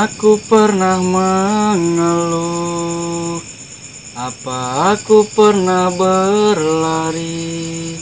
aku pernah mengeluh? Apa aku pernah berlari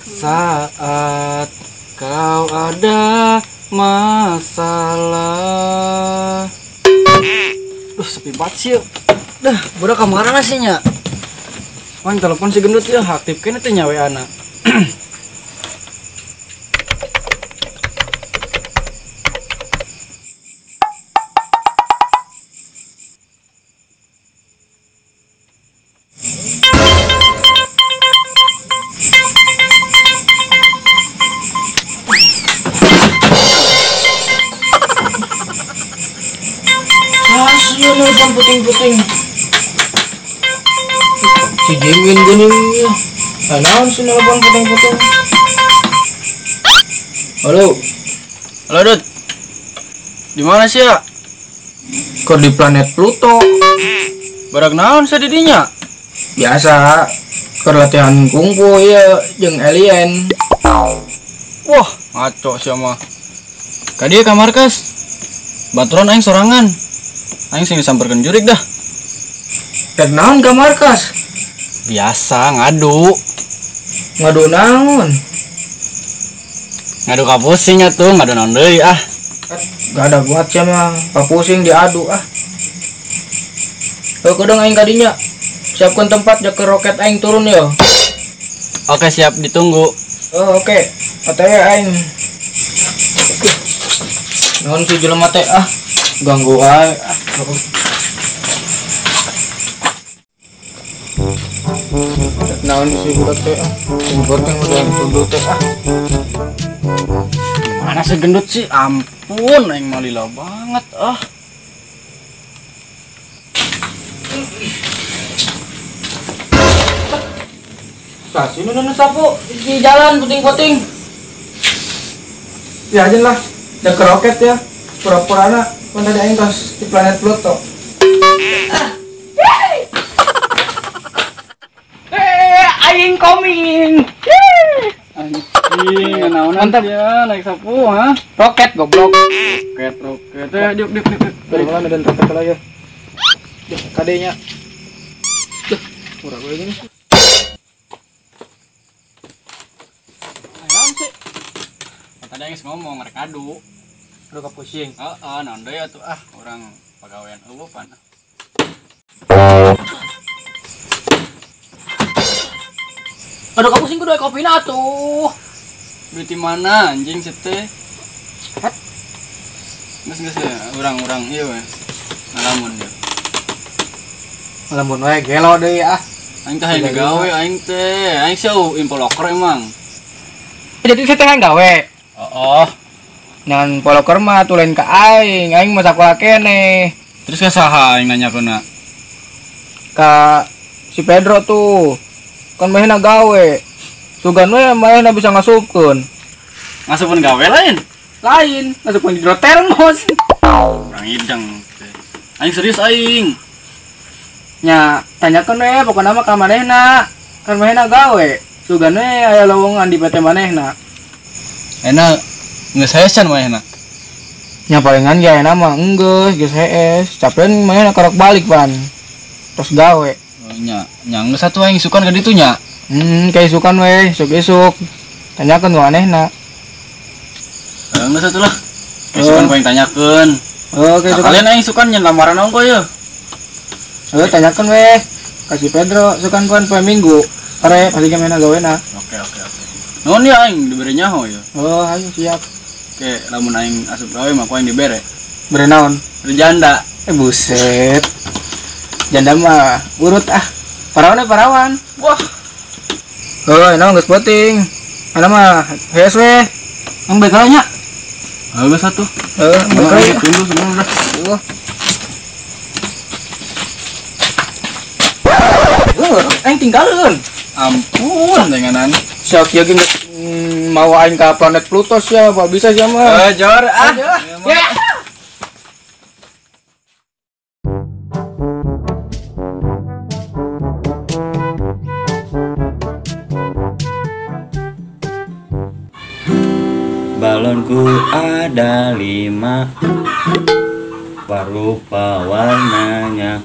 saat kau ada masalah? Sepi banget sih. Dah, budak kamaran sih nya. Wan telepon si gendut ya, aktif kene teh nya WA-na. Asli nelfon puting-puting. Si Jimin gini ya. Naon sih nelfon puting-puting. Halo. Halo, Dut. Di mana sih ya? Kok di planet Pluto. Barak naon sadidinya? Biasa. Keur latihan kungfu ya jeung alien. Wah, ngaco sia mah. Ka dieu ka markas. Baturan aing sorangan. Aing sing disamperkeun jurig dah. Rek naon ka markas? Biasa ngadu. Ngadu naon? Ngadu ka pusing atuh, ngadu naon deui ah. Gak ada buat sia mah, pusing diadu ah. Kedeng aing kadinya. Siapkan tempat jak ke roket aing turun yo. Oke, siap, ditunggu. Oh, oke. OTW aing. Naon si jelema teh ah? Ganggu ae. Naon si budak teh ah? Budak teh udah tunduk teh ah. Mana si gendut sih? Ampun, aing mah lila banget ah. Kasih nu sapu di jalan puting-puting. Ya aja lah, udah ke roket ya. Pura-purana pernah ada aing tos di planet Pluto. Aing coming. Anjing, naonan ya naik sapu ha? Roket goblok. Roket. Diuk. Dari mana dan roket lagi? Kadenya. Murah gue gini. Tadi yang ngomong rek adu. Aduh ka pusing. Heeh, naon deui atuh ah, urang pagawean eueuh pan. Aduh ka pusing kudu kopina atuh. Duit di mana anjing si teh? Geus ya, urang ieu we. Ngalamun dia. Ngalamun we gelo deui ah. Aing teh hayang gawe aing teh. Aing seuh info loker emang. Jadi saya teh gawe. Oh, ngan poloker mah tulen ka aing mah sakola kene. Terus ka saha aing nanyakeunna? Ka si Pedro tuh. Kan mahena gawe. Sugan we mahena bisa ngasupkeun. Ngasupkeun gawe lain? Lain, ngasupkeun hidrotermos. Urang ideng. Aing serius aing. Nya, tanyakeun we pokona mah ka manehna. Kan mahena gawe. Sugan we aya lowongan di PT manehna. Enak geus heesan manehna. Nya palingan ge enak mah geus hees, capeun manehna karek balik pan. Terus gawe. Oh nya geus atuh aing isukan ka ditu nya. Kayak isukan we, isuk-isuk. Tanyakeun manehna. Geus atuh lah. Isukan paling tanyakeun. Oh, ke isukan. Kalian aing isukan nya lamaran ongko ye. Tanyakeun we. Kasih Pedro isukan pan poe Minggu. Are pasti ge manehna gawena. Oke. Nuhun ya aing dibere nyaho ya. Oh, ayo siap. Oke, lamun aing asup gawe mah ku aing dibere. Bere naon? Bere janda. Buset. Janda mah urut ah. Parawan. Wah. Naon geus penting. Ana mah hees we. Ang bae kalanya. Geus atuh. Bae tunggu semua udah. Aing tinggalkeun. Ampun denganan. Siap ya geng mau aing ka planet Pluto sia, apa bisa sia mah. Jor ah. Ya. Balonku ada 5, rupa warnanya.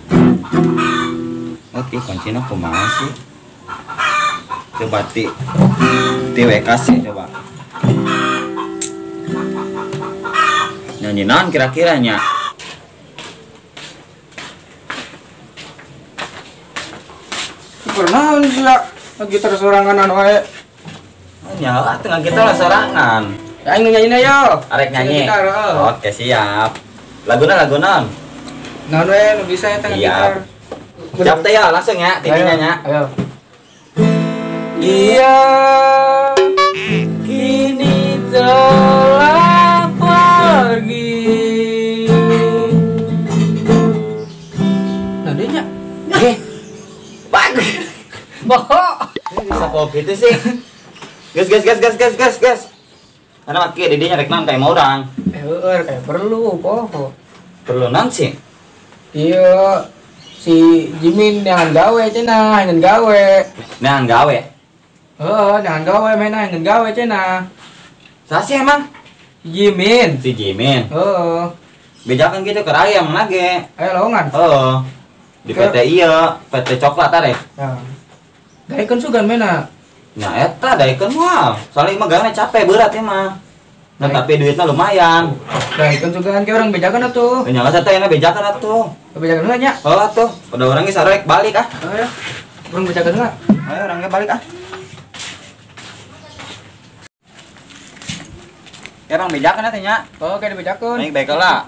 Oke, kuncinya kumaha sih? Coba WK sih coba. Nyanyi naon kira-kiranya? Pernah sih ya gitar sorangan wae. Nyala tengah kita lah sorangan. Ya aing nyanyi ayo. Arek nyanyi. Gitar, Oke, siap. Lagu naon? Naon we nu bisa eta gitar. Siap teh ya, langsung ya tidinya nya. Ayo. Iya, kini telah pergi. Nadanya, Bagus. bohong. Bisa kok gitu sih. Gas. Anak maki didinya rek nang kayak mau orang. Kayak perlu, kok. Perlu nang sih. Iya, si Jimin jangan gawe cenah, jangan gawe. Nang gawe. Jangan gawe main jangan gawe cenah. Sa sih emang? Jimin. Si Jimin. Bejakan gitu ke raya emang lagi. Ayo lowongan. Di PT iya, PT coklat tarik. Ya. Daikon sugan mana? Nya eta daikeun mah. Soalnya mah gana capek berat mah. Nah, tapi duitnya lumayan. Daikon sugan ke orang bejakan atuh. Nya geus eta nya bejakan atuh. Bejakan heula nya. Atuh, udah orangnya sarek balik ah. Ayo. Urang bejakan heula. Ayo orangnya balik ah. Orang bejakan atuh nya. Oke, dibejakan. Naik baik lah.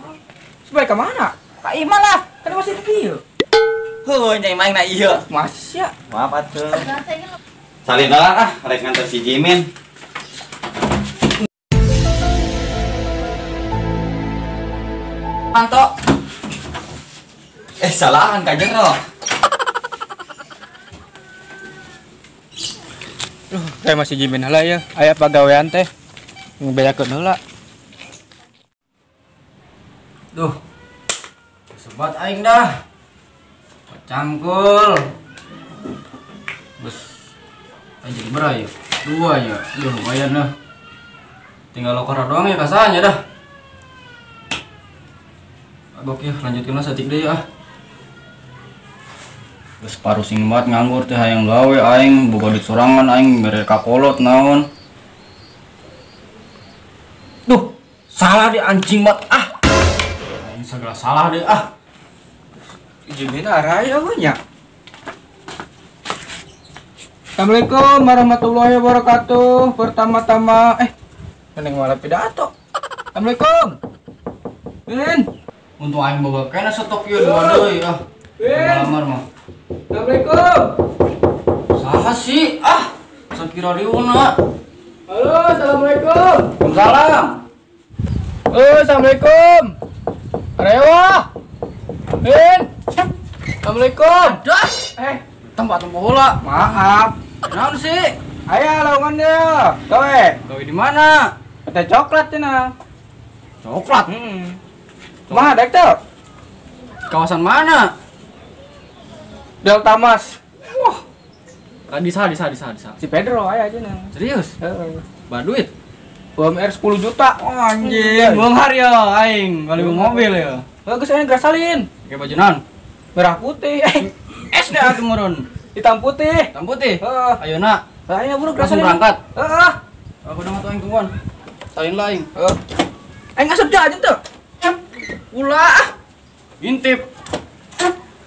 Sebaik ke mana? Ka imah lah. Kan masih di dieu. Heuh, nyai main na ieu. Mas ya. Maaf atuh. Salin lah ah, rek nganter si Jimin. Manto. Salahan ka jero. Kayak masih Jimin heula ya. Aya pagawean teh. Ngebejakeun heula. Duh. Sobat aing dah. Cangkul. Bus. Anjing berapa ya? 2 ya. Duh, lumayan lah. Tinggal lokor doang ya kasanya dah. Abok ya, lanjutin lah satik deh ya. Geus parusing banget nganggur teh hayang gawe aing boga di sorangan aing mere kakolot naon. Duh, salah deh anjing banget ah. Aing segala salah deh ah. Jimin arah ya banyak. Assalamualaikum warahmatullahi wabarakatuh. Pertama-tama neng malah pidato. Assalamualaikum. Min. Untuk aing boga kena stok ieu dua deui ah. Lamar mah. Assalamualaikum. Saha sih? Ah, sakira diuna. Halo, assalamualaikum. Waalaikumsalam. Assalamualaikum. Arewa. Min. Assalamualaikum. Dah. Tempat bola. Maaf. Naon sih? Aya lowongan dia. Gawe di mana? Kata coklat cenah. Coklat? Mana dek tuh? Kawasan mana? Delta Mas. Wah. Di sana. Si Pedro aya cenah. Serius? Heeh. Baduit. UMR 10 juta. Oh, anjing. Beunghar ya aing, kali mobil ya. Geus aing grasalin. Pakai baju naon? Merah putih. Es deh atuh meureun. Hitam putih. Hitam putih. Heeh. Ayeuna. Ayeuna buru grasalin. Berangkat. Heeh. Aku udah matuh aing tungguan. Salin lah aing. Heeh. Aing asup dah aja tuh. Ulah. Intip.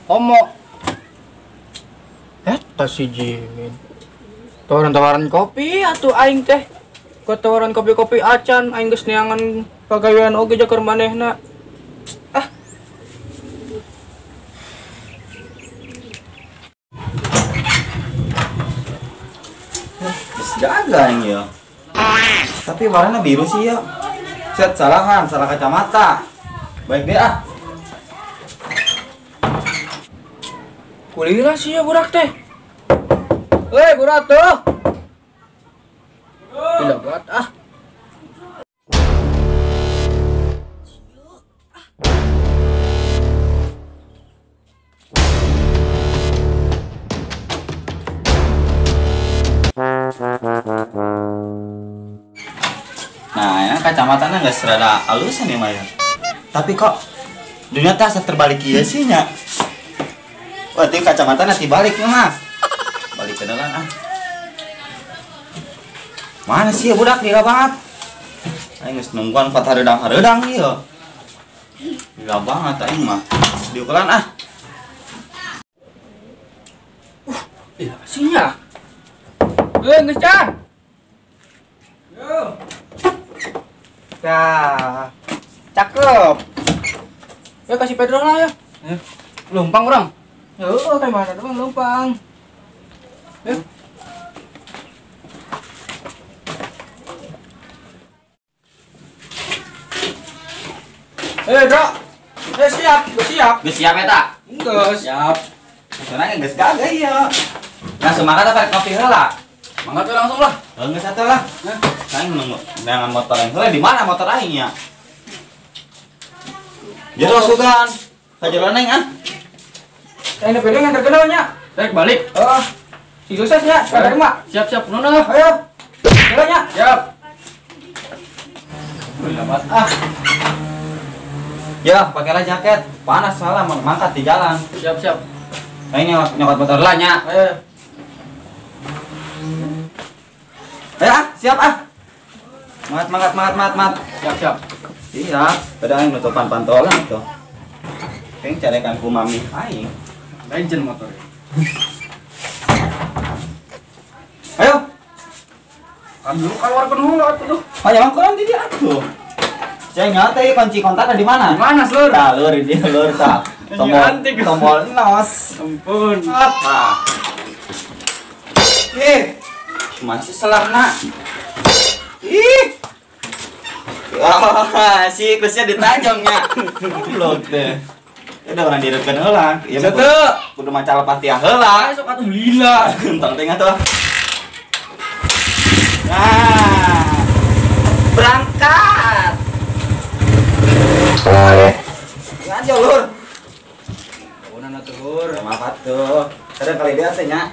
Homo. Eta si Jimin. Tawaran kopi atuh aing teh. Tawaran kopi-kopi acan aing geus neangan pagawean oge jeung keur manehna. Ah. Jaga yang ya. Tapi warnanya biru sih ya. Set salah kacamata. Baik deh ah. Kuliah sih ya budak teh. Hei budak tuh. Tidak buat ah. Nah, ini kacamatanya nggak serada halusan ya Maya. Tapi kok Dunia tak terbalik iya sih nya. Wah, itu kacamata nanti baliknya mah. Balik ke dalam ah. Mana sih ya budak gila banget. Aing geus nungguan 4 hareudang ieu. Gila banget aing mah. Diukuran ah. Iya, sinya. Geus can. Yo. Ya. Cakep. Ya kasih Pedro lah ya. Lumpang orang. Ya, kayak mana doang lumpang. Ya. Bro. Siap, siap. Geus siap eta? Geus. Siap. Soalnya geus gagah ieu. Nah, semangat apa kopi heula? Mangga tuh langsung lah. Geus atuh lah. Aing nunggu dengan motor aing heula di mana motor aing ya? Jero sugan. Kajeroan aing ah. Ini pedang yang terkenal nya. Tarik balik. Oh. Si sukses nya, ka terima. Siap, Nona. Ayo. Jalan nya. Siap. Dapat ah. Ya, pakailah jaket. Panas salah mangkat di jalan. Siap. Aing nyokot motor lah nya. Ayo. Ayo ah, siap ah. Semangat. Siap. Iya, pada aing nutupan pantolan tuh. Pengen carekan ku mami aing. Benjen motor. Ayo. Kan dulu keluar penuh atuh. Ayo mangkuran di dia atuh. Saya nyata kunci kontaknya di mana? Di mana, Lur? Tah, lur di lur tah. Tombol nos. Ampun. Apa? Masih selarna. Ih. Ah, si kusnya ditajongnya. Goblok teh. Udah orang direkeun heula. Ieu mah kudu maca Al-Fatihah heula. Sok atuh lila. Entong teh atuh. Nah. Berangkat. Aja lur. Kawanan atuh, Lur. Maaf atuh. Kadang kali dia teh nya.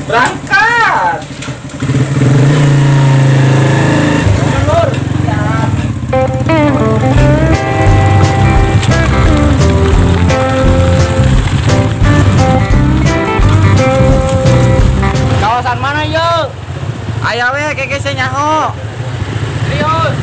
Berangkat. Lur. Ya. Kawasan mana, yuk? Aya we keke nyaho. Serius.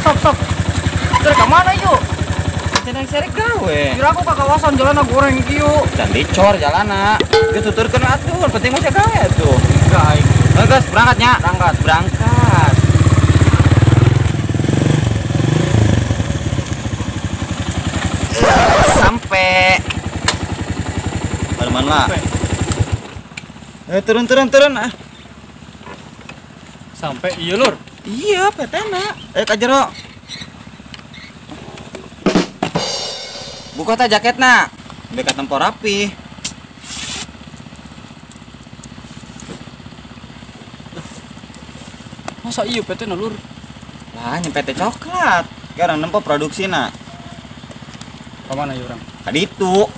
Stop. Dari ke mana yuk? Cenah sare gawe. Kira aku ke kawasan jalan goreng kieu. Dan dicor jalana. Geus tuturkeun atuh, penting mah gawe atuh. Guys, Geus berangkatnya. Berangkat. Sampai. Mana lah. Turun ah. sampai iya, Lur. Iya, petena. Ka jero. Buka ta jaketna. Beka tempo rapi. Masa iya PT na, Lur? Lah, nyampe teh coklat. Sekarang nempo produksina. Kemana ya orang? Aditu.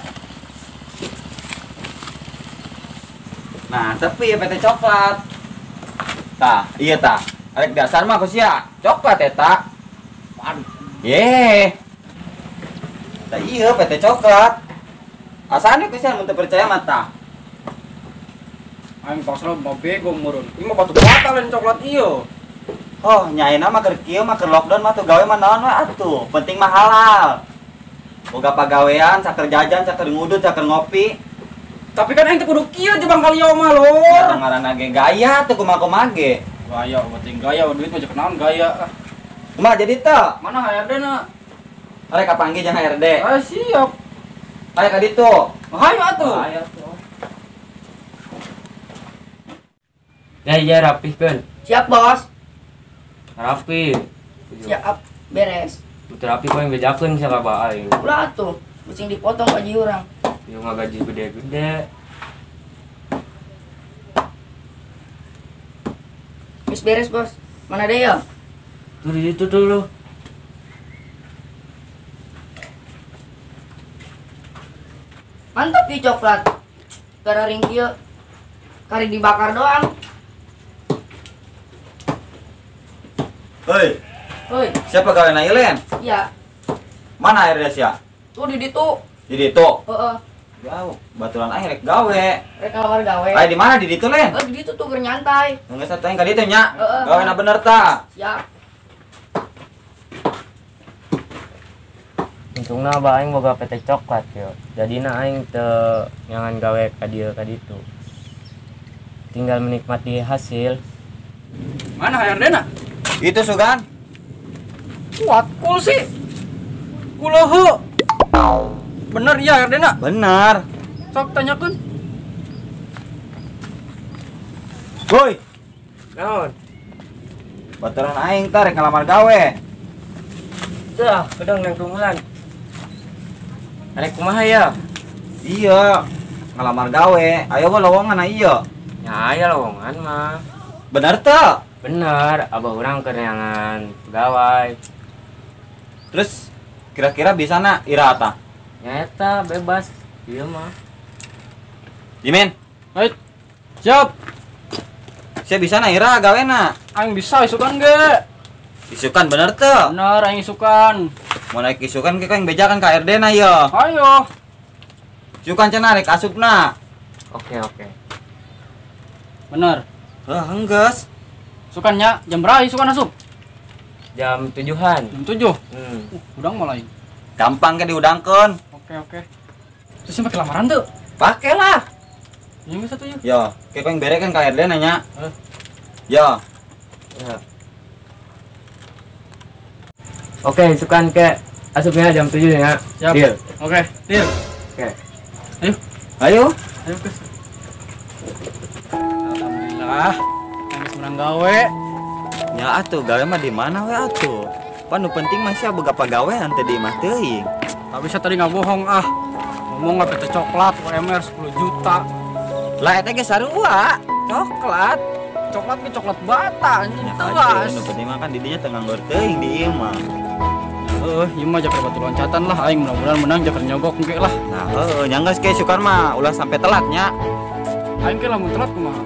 Nah, tapi ya PT coklat. Tah, iya tah. Arek dasar mah sia. Coklat eta. Waduh. Ye. Tah iya PT coklat. Asane ku sia mun teu percaya mah tah. Aing pasrah mau bego murun. Ini mah batu bata lain coklat iyo. Oh, nyaina mah keur kieu mah keur lockdown mah tuh gawe mah naon we atuh. Penting mah halal. Boga pagawean, saker jajan, saker ngudut, saker ngopi. Tapi kan aing teh kudu kieu di Bang Kalio mah, Lur. Ya ngaranna ge gaya tuh kumaha ge. Gaya, penting gaya, duit mah jeung naon gaya. Kumaha jadi teh? Mana HRD na? Arek kapanggih jeung HRD. Ah, siap. Aya ka ditu. Hayu atuh. Aya tuh. Ya rapih kan. Siap, Bos. Rapih. Siap, beres. Puter rapi kau yang bejakeun siapa bae. Ulah tuh, kucing dipotong gaji orang. Yo gaji gede-gede. habis beres, Bos. Mana deh ya? Tuh di situ dulu. Mantap di coklat. Gara ringki ya. Kari dibakar doang. Hei, Woi, siapa gawe na Ilen? iya. Mana airnya sia? Tuh di ditu. Di ditu. Heeh. Jauh, baturan air rek gawe. Rek kamar gawe. Ayo di mana di ditu Len? Oh, di ditu tuh keur nyantai. Nggak satu yang ka ditu nya. Heeh. Gawe na bener ta. Siap. Untungna abah aing boga PT coklat yo. Jadina aing teu nyangan gawe ka dieu ka ditu. Tinggal menikmati hasil. Mana Herdena? Itu Sugan. Kuat kul sih. Kuloho. Bener ya Herdena? Bener. Sok tanyakan. Woi, Naon? baturan aing tah rek ngalamar gawe. Dah, kedang nang tunggulan. Arek kumaha ya? Iya, ngalamar gawe. Ayo we lowongan iya. Ya aya lowongan mah. Bener teh. Bener, abah urang keur nyangan pegawai. Terus kira-kira bisa na ira ta? Nyata bebas. Ieu mah. Jimin, Baik. Siap. saya bisa na ira gawe na. Aing bisa isukan ge. Isukan bener teh. Bener aing isukan. Mau naik isukan ke yang bejakan KRD na ya. Ayo. Isukan cenah rek asupna. Oke, oke. Bener. Henggeus. Isukannya jam berapa isukan asup? Jam 7-an. Jam 7. Udang malah ini. Gampang ke diudangkeun. Oke. Terus yang pakai lamaran tuh? Pakailah. Yang bisa tuh yuk. Ya, kayak yang bere kan KRD nanya. Eh. Ya, Ya. Oke, sukan ke asupnya jam 7 ya. Siap. Deal. Oke, deal. Oke. ayo. Ayo guys. Alhamdulillah. Kami menang gawe. Ya atuh gawe mah di mana we atuh? Panu penting masih boga pagawean teh di imah teuing. Tak bisa tadi nggak bohong ah. Ngomong nggak PT coklat UMR 10 juta. Lah eta ge sarua, coklat. Coklat ke coklat bata anjing Ya telas. nu penting mah kan di dinya teu nganggur teuing di imah. Ieu mah jakar batu loncatan lah aing mudah-mudahan menang jakar nyogok engke lah. Nah, nya geus ke sukan mah ulah sampai telatnya. Aing ke lamun telat kumaha?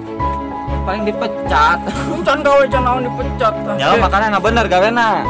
Paling dipecat. Can gawe can naon dipecat. Ya makanya bener gawena.